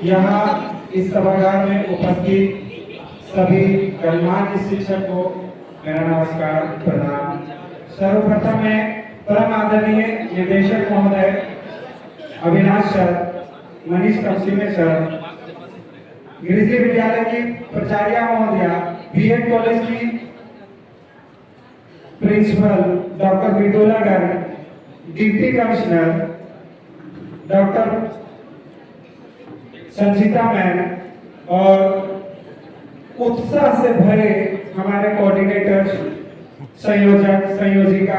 यहाँ इस सभागार में उपस्थित सभी गणमान्य शिक्षक को मेरा नमस्कार प्रणाम। सर्वप्रथम मैं परम आदरणीय निदेशक महोदय अविनाश सर, मनीष कमसिने सर, गिरिजी विद्यालय की प्राचार्य महोदया, बीएड कॉलेज की principal doctor Bitola Garg, deputy commissioner doctor Sanjita ma'am और उत्साह से भरे हमारे कोऑर्डिनेटर्स, संयोजक, संयोजिका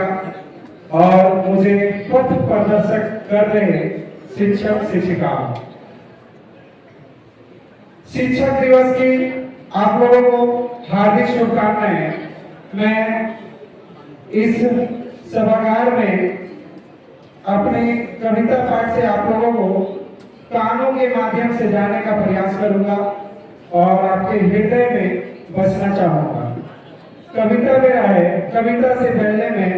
और मुझे पथ प्रदर्शक कर रहे शिक्षक शिक्षिकाओं, शिक्षक दिवस की आप लोगों को हार्दिक शुभकामनाएं। मैं इस सभागार में अपने कविता पाठ से आप लोगों को कानों के माध्यम से जाने का प्रयास करूंगा और आपके हृदय में बसना चाहूंगा। कविता मेरा है। कविता से पहले मैं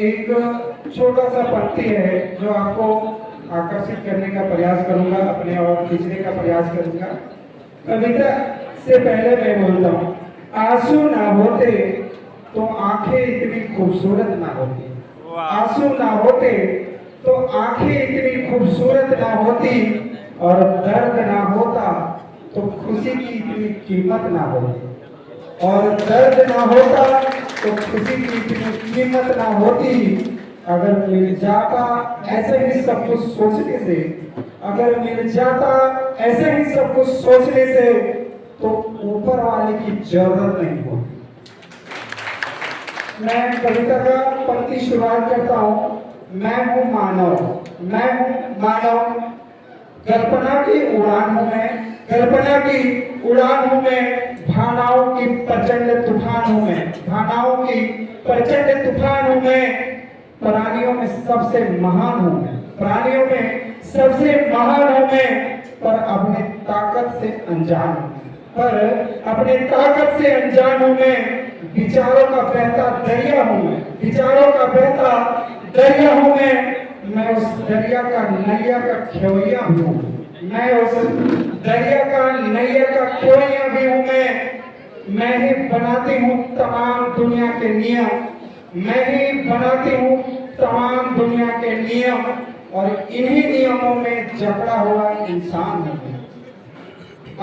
एक छोटा सा पंक्ति है जो आपको आकर्षित करने का प्रयास करूंगा, अपने और खींचने का प्रयास करूंगा। कविता से पहले मैं बोलता हूँ, आंसू ना होते तो आंखें इतनी खूबसूरत ना होती, आंसू ना होते तो आंखें इतनी खूबसूरत ना होती, और दर्द ना होता तो खुशी की इतनी कीमत ना होती, और दर्द ना होता तो खुशी की इतनी कीमत ना होती। अगर मिल जाता ऐसे ही सब कुछ सोचने से, अगर मिल जाता ऐसे ही सब कुछ सोचने से, तो ऊपर वाले की जरूरत नहीं होती। मैं कविता का पंक्ति शुरुआत करता हूँ। मैं हूँ मानव, मैं हूँ मानव, कल्पना की उड़ान हूँ मैं, कल्पना की उड़ान हूँ मैं, भावनाओं की प्रचंड तूफान हूँ मैं, भावनाओं की प्रचंड तूफान हूँ मैं, प्राणियों में सबसे महान हूँ मैं, प्राणियों में सबसे महान हूँ मैं, पर अपने ताकत से अनजान हूँ, पर अपने ताकत से अनजान हूँ मैं, विचारों का बहता दरिया हूँ मैं, विचारों का बहता दरिया हूँ मैं उस दरिया का नैया का खेवैया भी हूँ, मैं उस दरिया का नैया का खेवैया भी हूँ मैं ही बनाती हूँ तमाम दुनिया के नियम, मैं ही बनाती हूँ तमाम दुनिया के नियम, और इन्हीं नियमों में जकड़ा हुआ इंसान हूँ।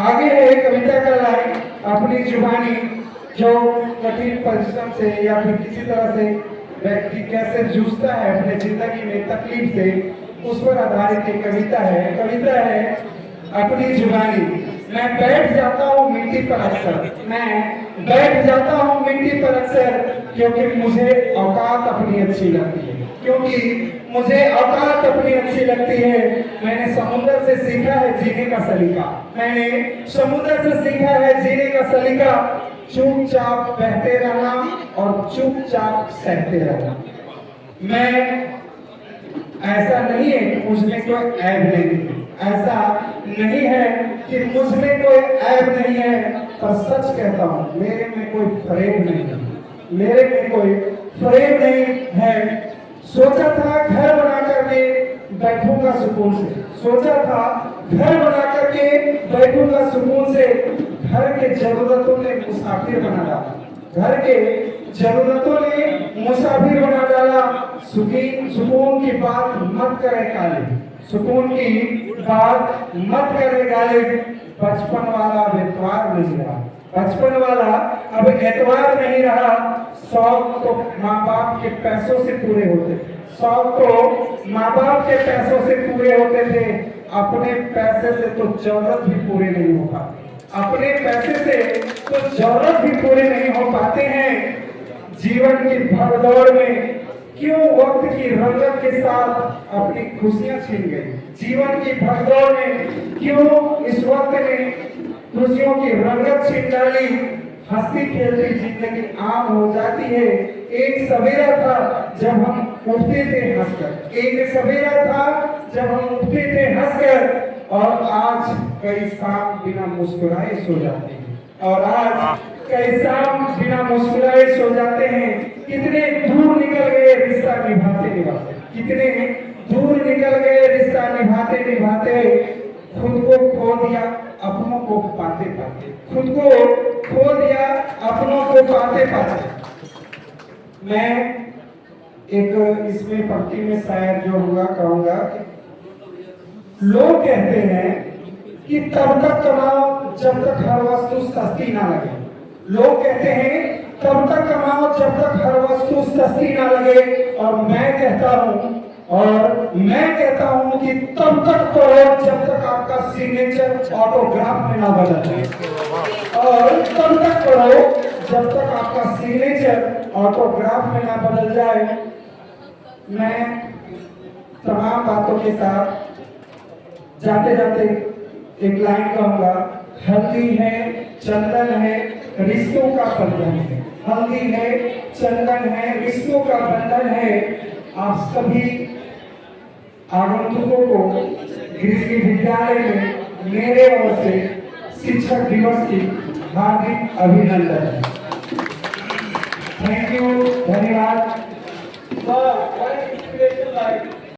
आगे है कविता का लाइन, अपनी जुबानी जो कठिन परिश्रम से या फिर किसी तरह से व्यक्ति कैसे जूझता है अपने जिंदगी में तकलीफ से, उस पर आधारित एक कविता है। कविता है अपनी जुबानी। मैं बैठ जाता हूँ मिट्टी पर अक्सर, मैं बैठ जाता हूँ मिट्टी पर अक्सर, क्योंकि मुझे औकात अपनी अच्छी लगती है, क्योंकि मुझे औकात अपनी अच्छी लगती है। मैंने समुद्र से सीखा है जीने का सलीका, मैंने समुद्र से सीखा है जीने का सलीका, चुपचाप बहते रहना और चुपचाप सहते रहना। मैं ऐसा नहीं है कि मुझमें कोई ऐब नहीं है, ऐसा नहीं है कि मुझमें कोई ऐब नहीं है, पर सच कहता हूँ मेरे में कोई फरेब नहीं है, मेरे में कोई फरेब नहीं है। सोचा था घर बना करके बैठूंगा सुकून से, सोचा था घर बना करके बैठूंगा सुकून से, घर के जरूरतों ने मुसाफिर बना डाला, घर के जरूरतों ने मुसाफिर बना डाला। सुकून की बात मत करे काले, सुकून की बात मत करे गाले, बचपन वाला अब एतवार नहीं रहा, बचपन वाला अब एतवार नहीं रहा। शौक तो माँ बाप के पैसों से पूरे होते थे, शौक तो माँ बाप के पैसों से पूरे होते थे, अपने पैसे से तो जरूरत भी पूरे नहीं हो पाते, अपने पैसे से तो जरूरत भी पूरे नहीं हो पाते हैं। जीवन की भगदौड़ में क्यों वक्त की रंगत के साथ अपनी खुशियां छीन गई, जीवन की भगदौड़ में क्यों इस वक्त ने खुशियों की रंगत छीन डाली। हंसती खेलती जिंदगी आम हो जाती है। एक सवेरा था जब हम उठते थे हंसकर, एक सवेरा था जब हम उठते थे हंसकर, और आज कई शाम बिना मुस्कुराए सो जाते हैं, और आज कई शाम बिना मुस्कुराए सो जाते हैं। कितने दूर निकल गए रिश्ता निभाते निभाते, कितने दूर निकल गए रिश्ता निभाते निभाते। खुद को खो दिया अपनों को पाते पाते, खुद को खो दिया अपनों को पाते पाते। मैं एक इसमें पंक्ति में शायद जो होगा कहूंगा, लोग कहते हैं कि तब तक कमाओ जब तक हर वस्तु सस्ती ना लगे। लोग कहते हैं तब तक कमाओ जब तक हर वस्तु सस्ती ना लगे, और मैं कहता हूं कि तब तक पढ़ो जब तक आपका सिग्नेचर ऑटोग्राफ में ना बदल जाए, और तब तक पढ़ो जब तक आपका सिग्नेचर ऑटोग्राफ में ना बदल जाए। मैं तमाम बातों के साथ जाते जाते एक लाइन कहूंगा, हल्दी है चंदन है रिश्तों का बंधन है, हल्दी है चंदन है रिश्तों का बंधन है। आप सभी आगंतुकों को गिरिजी विद्यालय में मेरे ओर से शिक्षक दिवस की हार्दिक अभिनंदन। थैंक यू, धन्यवाद।